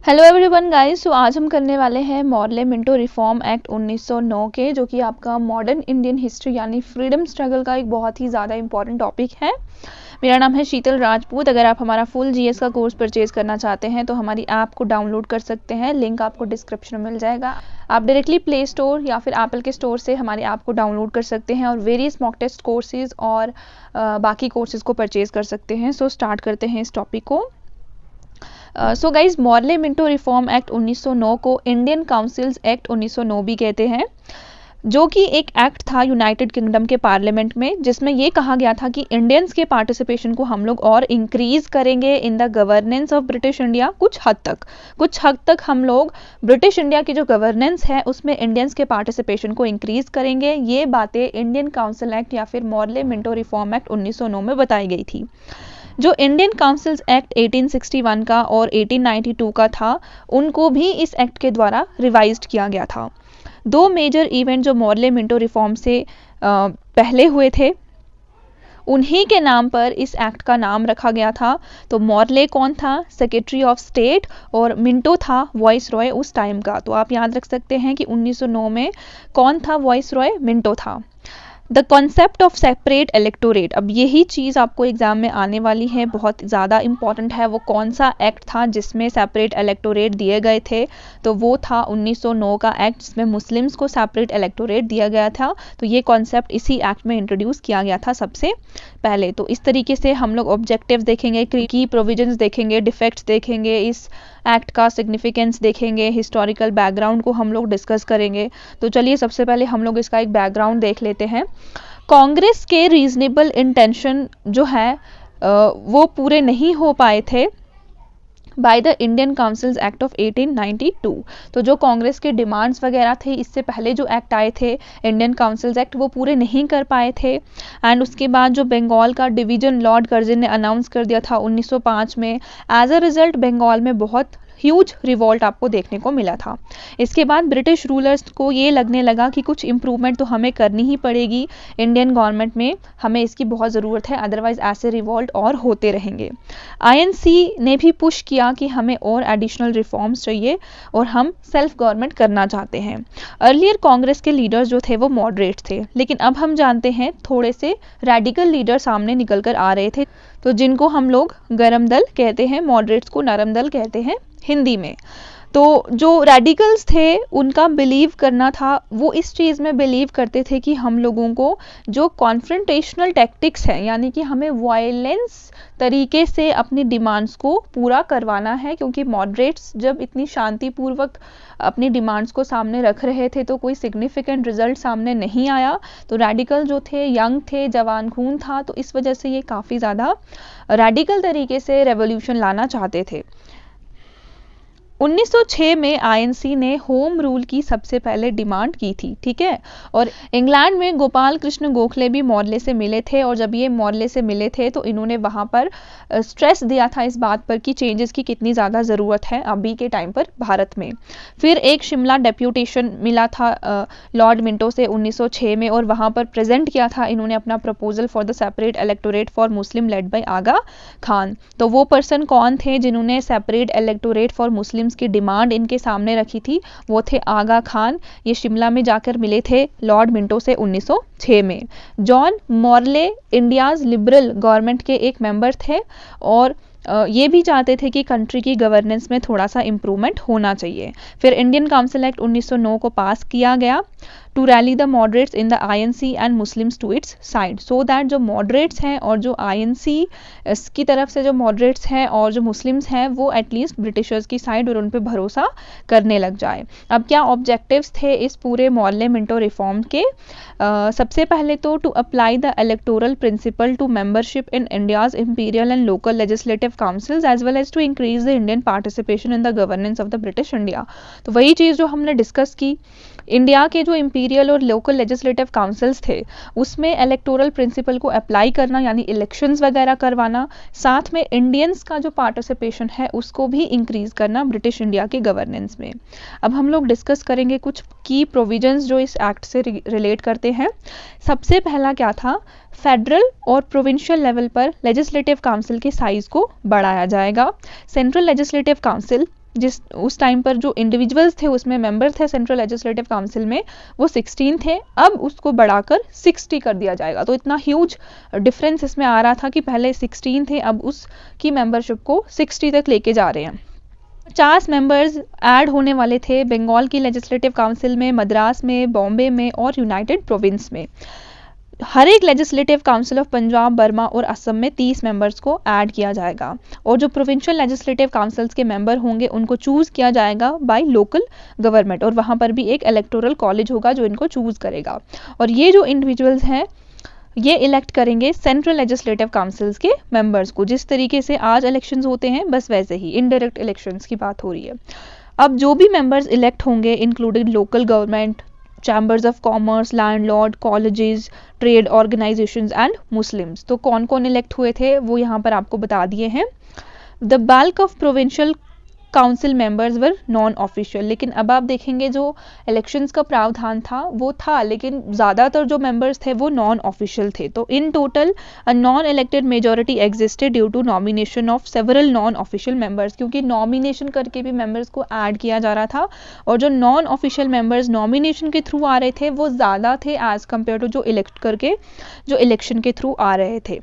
Hello everyone guys. तो आज हम करने वाले हैं मॉर्ले मिंटो रिफॉर्म एक्ट 1909 के, जो कि आपका मॉडर्न इंडियन हिस्ट्री यानी फ्रीडम स्ट्रगल का एक बहुत ही ज़्यादा इंपॉर्टेंट टॉपिक है। मेरा नाम है शीतल राजपूत। अगर आप हमारा फुल जीएस का कोर्स परचेज करना चाहते हैं तो हमारी ऐप को डाउनलोड कर सकते हैं, लिंक आपको डिस्क्रिप्शन में मिल जाएगा। आप डायरेक्टली प्ले स्टोर या फिर एप्पल के स्टोर से हमारी ऐप को डाउनलोड कर सकते हैं और वेरियस मॉक टेस्ट कोर्सेज और बाकी कोर्सेज को परचेज कर सकते हैं। सो स्टार्ट करते हैं इस टॉपिक को। So guys, Morley Minto reform act 1909 को इंडियन काउंसिल्स एक्ट 1909 भी कहते हैं, जो कि एक एक्ट था यूनाइटेड किंगडम के पार्लियामेंट में, जिसमें ये कहा गया था कि इंडियंस के पार्टिसिपेशन को हम लोग और इंक्रीज करेंगे इन the governance of British India. कुछ हद तक हम लोग ब्रिटिश इंडिया की जो गवर्नेंस है उसमें इंडियंस के पार्टिसिपेशन को इंक्रीज करेंगे। ये बातें इंडियन काउंसिल एक्ट या फिर मॉर्ले मिंटो रिफॉर्म एक्ट 1909 में बताई गई थी। जो इंडियन काउंसिल्स एक्ट 1861 का और 1892 का था, उनको भी इस एक्ट के द्वारा रिवाइज्ड किया गया था। दो मेजर इवेंट जो मॉर्ले मिंटो रिफॉर्म से पहले हुए थे, उन्हीं के नाम पर इस एक्ट का नाम रखा गया था। तो मॉर्ले कौन था? सेक्रेटरी ऑफ स्टेट, और मिंटो था वॉइस रॉय उस टाइम का। तो आप याद रख सकते हैं कि 1909 में कौन था वॉइस रॉय? मिंटो था। The concept of separate electorate, अब यही चीज़ आपको एग्जाम में आने वाली है, बहुत ज़्यादा इंपॉर्टेंट है। वो कौन सा एक्ट था जिसमें सेपरेट इलेक्टोरेट दिए गए थे? तो वो था 1909 का एक्ट, जिसमें मुस्लिम्स को सेपरेट इलेक्टोरेट दिया गया था। तो ये कॉन्सेप्ट इसी एक्ट में इंट्रोड्यूस किया गया था सबसे पहले। तो इस तरीके से हम लोग ऑब्जेक्टिव देखेंगे, की प्रोविजंस देखेंगे, डिफेक्ट्स देखेंगे, इस एक्ट का सिग्निफिकेंस देखेंगे, हिस्टोरिकल बैकग्राउंड को हम लोग डिस्कस करेंगे। तो चलिए सबसे पहले हम लोग इसका एक बैकग्राउंड देख लेते हैं। कांग्रेस के रीजनेबल इंटेंशन जो है वो पूरे नहीं हो पाए थे by the Indian councils act of 1892। तो जो कांग्रेस के डिमांड्स वगैरह थे, इससे पहले जो एक्ट आए थे इंडियन काउंसिल्स एक्ट, वो पूरे नहीं कर पाए थे। एंड उसके बाद जो बंगाल का डिवीजन लॉर्ड कर्जन ने अनाउंस कर दिया था 1905 में, एज अ रिजल्ट बंगाल में बहुत ह्यूज रिवॉल्ट आपको देखने को मिला था। इसके बाद ब्रिटिश रूलर्स को ये लगने लगा कि कुछ इंप्रूवमेंट तो हमें करनी ही पड़ेगी इंडियन गवर्नमेंट में, हमें इसकी बहुत ज़रूरत है, अदरवाइज ऐसे रिवॉल्ट और होते रहेंगे। आईएनसी ने भी पुश किया कि हमें और एडिशनल रिफॉर्म्स चाहिए और हम सेल्फ गवर्नमेंट करना चाहते हैं। अर्लियर कांग्रेस के लीडर्स जो थे वो मॉडरेट थे, लेकिन अब हम जानते हैं थोड़े से रेडिकल लीडर सामने निकल कर आ रहे थे, तो जिनको हम लोग गरम दल कहते हैं, मॉडरेट्स को नरम दल कहते हैं हिंदी में। तो जो रेडिकल्स थे उनका बिलीव करना था, वो इस चीज़ में बिलीव करते थे कि हम लोगों को जो कॉन्फ्रंटेशनल टैक्टिक्स हैं, यानी कि हमें वायलेंस तरीके से अपनी डिमांड्स को पूरा करवाना है, क्योंकि मॉडरेट्स जब इतनी शांतिपूर्वक अपनी डिमांड्स को सामने रख रहे थे तो कोई सिग्निफिकेंट रिजल्ट सामने नहीं आया। तो रेडिकल जो थे, यंग थे, जवान खून था, तो इस वजह से ये काफ़ी ज़्यादा रेडिकल तरीके से रेवोल्यूशन लाना चाहते थे। 1906 में आईएनसी ने होम रूल की सबसे पहले डिमांड की थी, ठीक है। और इंग्लैंड में गोपाल कृष्ण गोखले भी मॉर्ले से मिले थे, और जब ये मॉर्ले से मिले थे तो इन्होंने वहाँ पर स्ट्रेस दिया था इस बात पर कि चेंजेस की कितनी ज़्यादा ज़रूरत है अभी के टाइम पर भारत में। फिर एक शिमला डेप्यूटेशन मिला था लॉर्ड मिंटो से 1906 में, और वहाँ पर प्रेजेंट किया था इन्होंने अपना proposal for the separate electorate for Muslim led by Aga Khan. तो वो पर्सन कौन थे जिन्होंने सेपरेट इलेक्टोरेट फॉर मुस्लिम की डिमांड इनके सामने रखी थी? वो थे आगा खान। ये शिमला में जाकर मिले थे लॉर्ड मिंटो से 1906 में। John Morley India's liberal government के एक मेंबर थे, और ये भी चाहते थे कि कंट्री की गवर्नेंस में थोड़ा सा इम्प्रूवमेंट होना चाहिए। फिर इंडियन काउंसिल एक्ट 1909 को पास किया गया to rally the moderates in the INC and Muslims to its side, so that जो मॉडरेट्स हैं और जो आईएनसी की तरफ से जो मॉडरेट्स हैं और जो मुस्लिम्स हैं वो एटलीस्ट ब्रिटिशर्स की साइड और उन पे भरोसा करने लग जाए। अब क्या ऑब्जेक्टिव्स थे इस पूरे मॉर्ले मिंटो रिफॉर्म के? सबसे पहले तो to apply the electoral principle to membership in India's imperial and local legislative councils as well as to increase the Indian participation in the governance of the British India. तो वही चीज़ जो हमने discuss की, India के जो imperial और local legislative councils थे उसमें इलेक्टोरल प्रिंसिपल को अप्लाई करना, यानी इलेक्शंस वगैरह करवाना, साथ में इंडियंस का जो पार्टिसिपेशन है उसको भी इंक्रीज करना ब्रिटिश इंडिया के गवर्नेंस में। अब हम लोग डिस्कस करेंगे कुछ की प्रोविजंस जो इस एक्ट से रिलेट करते हैं। सबसे पहला क्या था? फेडरल और प्रोविंशियल लेवल पर लेजिस्लेटिव काउंसिल के साइज को बढ़ाया जाएगा। सेंट्रल लेजिस्लेटिव काउंसिल जिस उस टाइम पर जो इंडिविजुअल्स थे उसमें मेंबर थे सेंट्रल लेजिस्लेटिव काउंसिल में, वो 16 थे, अब उसको बढ़ाकर 60 कर दिया जाएगा। तो इतना ह्यूज डिफरेंस इसमें आ रहा था कि पहले 16 थे, अब उसकी मेंबरशिप को 60 तक लेके जा रहे हैं। 50 मेंबर्स ऐड होने वाले थे बंगाल की लेजिस्लेटिव काउंसिल में, मद्रास में, बॉम्बे में और यूनाइटेड प्रोविंस में। हर एक legislative council of Punjab, Burma और असम में 30 मेंबर्स को ऐड किया जाएगा, और जो प्रोविंशियल लेजिस्लेटिव काउंसिल्स के मेंबर होंगे उनको चूज किया जाएगा बाय लोकल गवर्नमेंट, और वहां पर भी एक इलेक्टोरल कॉलेज होगा जो इनको चूज करेगा। और ये जो इंडिविजुअल्स हैं ये इलेक्ट करेंगे सेंट्रल लेजिस्लेटिव काउंसिल्स के मेंबर्स को, जिस तरीके से आज इलेक्शंस होते हैं बस वैसे ही इनडायरेक्ट इलेक्शंस की बात हो रही है। अब जो भी मेंबर्स इलेक्ट होंगे including local government, chambers of commerce, landlord, colleges, trade organisations and Muslims. तो कौन कौन इलेक्ट हुए थे वो यहाँ पर आपको बता दिए हैं। The bulk of provincial council members were non official, लेकिन अब आप देखेंगे जो इलेक्शंस का प्रावधान था वो था, लेकिन ज़्यादातर जो मेंबर्स थे वो नॉन ऑफिशियल थे। तो in total a non elected majority existed due to nomination of several non official members, क्योंकि नॉमिनेशन करके भी मेंबर्स को ऐड किया जा रहा था, और जो नॉन ऑफिशियल मेंबर्स नॉमिनेशन के थ्रू आ रहे थे वो ज़्यादा थे एज कम्पेयर टू जो इलेक्ट करके जो इलेक्शन के थ्रू आ रहे थे।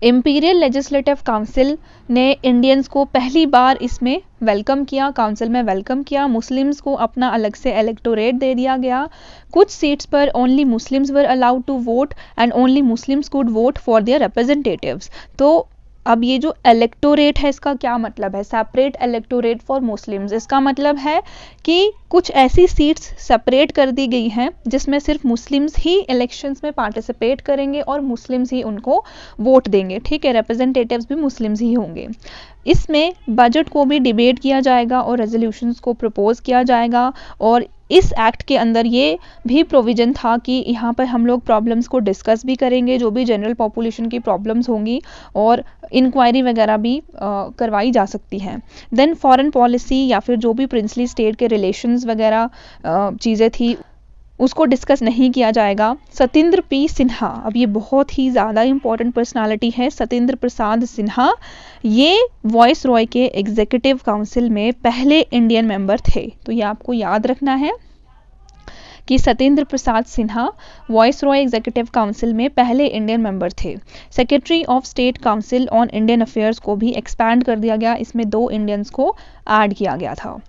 इंपीरियल लेजिस्लेटिव काउंसिल ने इंडियंस को पहली बार इसमें वेलकम किया, काउंसिल में वेलकम किया। मुस्लिम्स को अपना अलग से इलेक्टोरेट दे दिया गया। कुछ सीट्स पर only Muslims were allowed to vote and only Muslims could vote for their representatives. तो अब ये जो इलेक्टोरेट है इसका क्या मतलब है, सेपरेट इलेक्टोरेट फॉर मुस्लिम्स, इसका मतलब है कि कुछ ऐसी सीट्स सेपरेट कर दी गई हैं जिसमें सिर्फ मुस्लिम्स ही इलेक्शंस में पार्टिसिपेट करेंगे और मुस्लिम्स ही उनको वोट देंगे, ठीक है, रिप्रेजेंटेटिव्स भी मुस्लिम्स ही होंगे। इसमें बजट को भी डिबेट किया जाएगा और रेजोल्यूशंस को प्रपोज किया जाएगा, और इस एक्ट के अंदर ये भी प्रोविजन था कि यहाँ पर हम लोग प्रॉब्लम्स को डिस्कस भी करेंगे, जो भी जनरल पॉपुलेशन की प्रॉब्लम्स होंगी, और इंक्वायरी वगैरह भी करवाई जा सकती हैं। देन फॉरेन पॉलिसी या फिर जो भी प्रिंसली स्टेट के रिलेशंस वगैरह चीज़ें थी उसको डिस्कस नहीं किया जाएगा। सत्येंद्र पी सिन्हा, अब ये बहुत ही ज़्यादा इंपॉर्टेंट पर्सनालिटी है, सत्येंद्र प्रसाद सिन्हा, ये वॉइस रॉय के एग्जीक्यूटिव काउंसिल में पहले इंडियन मेंबर थे। तो ये आपको याद रखना है कि Satyendra Prasad Sinha viceroy executive council में पहले इंडियन मेंबर थे। Secretary of state council on Indian affairs को भी एक्सपैंड कर दिया गया, इसमें 2 इंडियंस को ऐड किया गया था।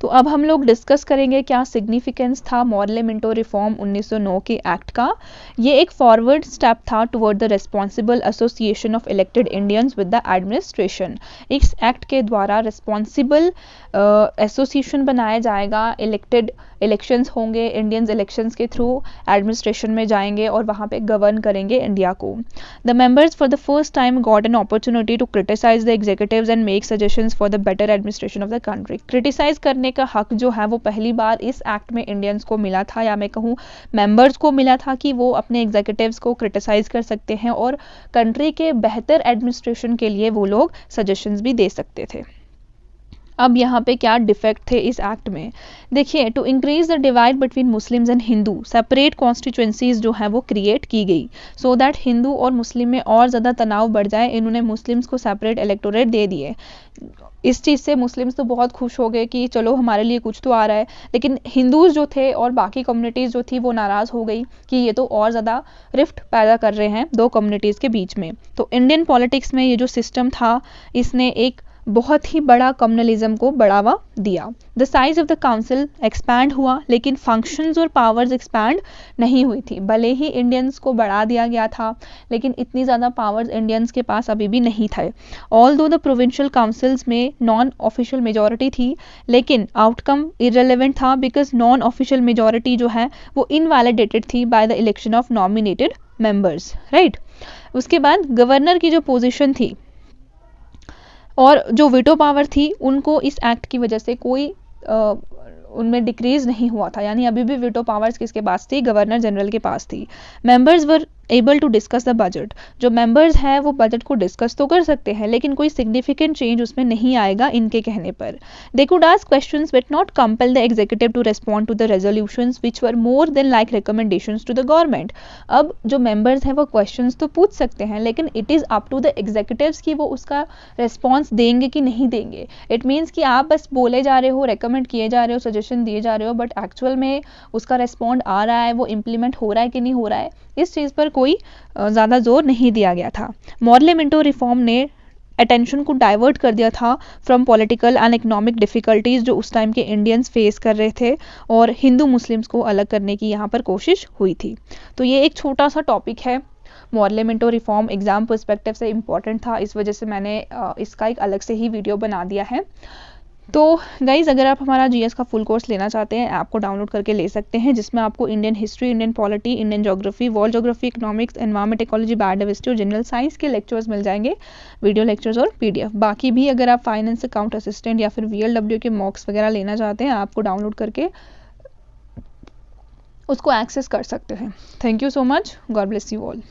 तो अब हम लोग डिस्कस करेंगे क्या सिग्निफिकेंस था मॉर्ले मिंटो रिफॉर्म 1909 के एक्ट का। ये एक फॉरवर्ड स्टेप था toward the responsible association of elected Indians with the administration. इस एक्ट के द्वारा रिस्पॉन्सिबल एसोसिएशन बनाया जाएगा, इलेक्शंस होंगे, इंडियंस इलेक्शंस के थ्रू एडमिनिस्ट्रेशन में जाएंगे और वहाँ पे गवर्न करेंगे इंडिया को। The members for the first time got an opportunity to criticise the executives and make suggestions for the better administration of the country. Criticise करने का हक जो है वो पहली बार इस एक्ट में इंडियंस को मिला था, या मैं कहूँ मेंबर्स को मिला था कि वो अपने एग्जीक्यूटिव्स को क्रिटिसाइज कर सकते हैं और कंट्री के बेहतर एडमिनिस्ट्रेशन के लिए वो लोग सजेशंस भी दे सकते थे। अब यहाँ पे क्या डिफेक्ट थे इस एक्ट में, देखिए, to increase the divide between Muslims and Hindu, separate constituencies जो है वो क्रिएट की गई, सो दैट हिंदू और मुस्लिम में और ज़्यादा तनाव बढ़ जाए। इन्होंने मुस्लिम्स को सेपरेट इलेक्टोरेट दे दिए। इस चीज़ से मुस्लिम्स तो बहुत खुश हो गए कि चलो हमारे लिए कुछ तो आ रहा है, लेकिन हिंदूज जो थे और बाकी कम्युनिटीज़ जो थी वो नाराज़ हो गई कि ये तो और ज़्यादा रिफ्ट पैदा कर रहे हैं 2 कम्युनिटीज़ के बीच में। तो इंडियन पॉलिटिक्स में ये जो सिस्टम था इसने एक बहुत ही बड़ा कम्युनलिज्म को बढ़ावा दिया। The size of the council expand हुआ, लेकिन फंक्शंस और पावर्स एक्सपैंड नहीं हुई थी। भले ही इंडियंस को बढ़ा दिया गया था, लेकिन इतनी ज़्यादा पावर्स इंडियंस के पास अभी भी नहीं थे। ऑल्दो द प्रोविंशियल काउंसिल्स में नॉन ऑफिशियल मेजॉरिटी थी, लेकिन आउटकम इररिलेवेंट था, बिकॉज नॉन ऑफिशियल मेजॉरिटी जो है वो इनवैलिडेटेड थी by the election of nominated members, right. उसके बाद गवर्नर की जो पोजीशन थी और जो वीटो पावर थी उनको इस एक्ट की वजह से कोई उनमें डिक्रीज नहीं हुआ था, यानी अभी भी वीटो पावर्स किसके पास थी, गवर्नर जनरल के पास थी। Members were able to discuss the budget. जो मेंबर्स हैं वो बजट को डिस्कस तो कर सकते हैं लेकिन कोई सिग्निफिकेंट चेंज उसमें नहीं आएगा इनके कहने पर। They could ask questions but not compel the executive to respond to the resolutions which were more than like recommendations to the government. अब जो मेंबर्स हैं वो क्वेश्चंस तो पूछ सकते हैं लेकिन it is up to the executives कि वो उसका रिस्पॉन्स देंगे कि नहीं देंगे। इट मीन्स कि आप बस बोले जा रहे हो, रिकमेंड किए जा रहे हो, सजेशन दिए जा रहे हो, बट एक्चुअल में उसका रिस्पॉन्ड आ रहा है, वो इम्प्लीमेंट हो रहा है कि नहीं हो रहा है, इस चीज़ पर कोई ज़्यादा जोर नहीं दिया गया था। मॉर्ले मिंटो रिफॉर्म ने अटेंशन को डाइवर्ट कर दिया था from political and economic difficulties जो उस टाइम के इंडियंस फेस कर रहे थे, और हिंदू मुस्लिम्स को अलग करने की यहाँ पर कोशिश हुई थी। तो ये एक छोटा सा टॉपिक है। Morley Minto reform exam perspective से इम्पॉर्टेंट था, इस वजह से मैंने इसका एक अलग से ही वीडियो बना दिया है। तो गाइज़, अगर आप हमारा जीएस का फुल कोर्स लेना चाहते हैं, ऐप को डाउनलोड करके ले सकते हैं, जिसमें आपको Indian history, Indian polity, Indian geography, world geography, economics, environment, ecology, biodiversity और जनरल साइंस के लेक्चर्स मिल जाएंगे, वीडियो लेक्चर्स और पीडीएफ। बाकी भी अगर आप फाइनेंस, अकाउंट असिस्टेंट या फिर वीएलडब्ल्यू के मॉक्स वगैरह लेना चाहते हैं, ऐप को डाउनलोड करके उसको एक्सेस कर सकते हैं। Thank you so much. God bless you all.